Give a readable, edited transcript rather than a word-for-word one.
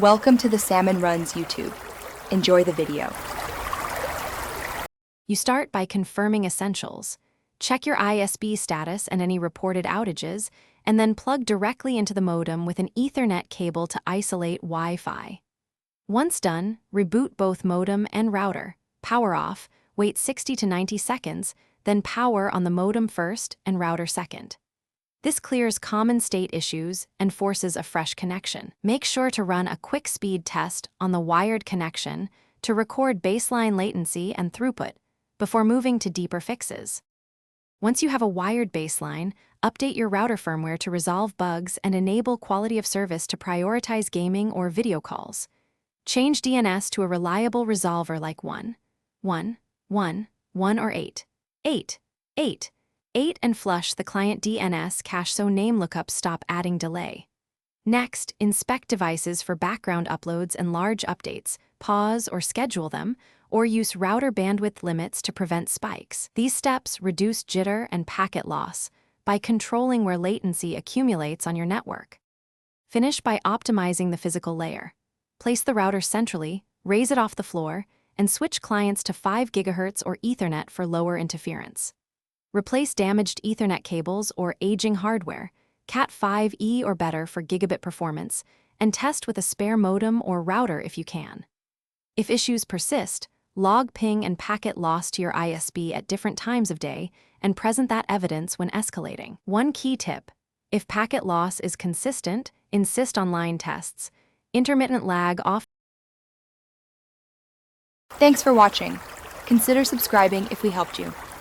Welcome to the Salmon Runs YouTube. Enjoy the video. You start by confirming essentials. Check your ISP status and any reported outages, and then plug directly into the modem with an Ethernet cable to isolate Wi-Fi. Once done, reboot both modem and router. Power off, wait 60 to 90 seconds, then power on the modem first and router second. This clears common state issues and forces a fresh connection. Make sure to run a quick speed test on the wired connection to record baseline latency and throughput before moving to deeper fixes. Once you have a wired baseline, update your router firmware to resolve bugs and enable quality of service to prioritize gaming or video calls. Change DNS to a reliable resolver like 1, 1, 1, 1 or 8, 8, 8. 8 and flush the client DNS cache so name lookups stop adding delay. Next, inspect devices for background uploads and large updates, pause or schedule them, or use router bandwidth limits to prevent spikes. These steps reduce jitter and packet loss by controlling where latency accumulates on your network. Finish by optimizing the physical layer. Place the router centrally, raise it off the floor, and switch clients to 5 GHz or Ethernet for lower interference. Replace damaged Ethernet cables or aging hardware, Cat5e or better for gigabit performance, and test with a spare modem or router if you can. If issues persist, log ping and packet loss to your ISP at different times of day and present that evidence when escalating. One key tip: if packet loss is consistent, insist on line tests. Intermittent lag off. Thanks for watching. Consider subscribing if we helped you.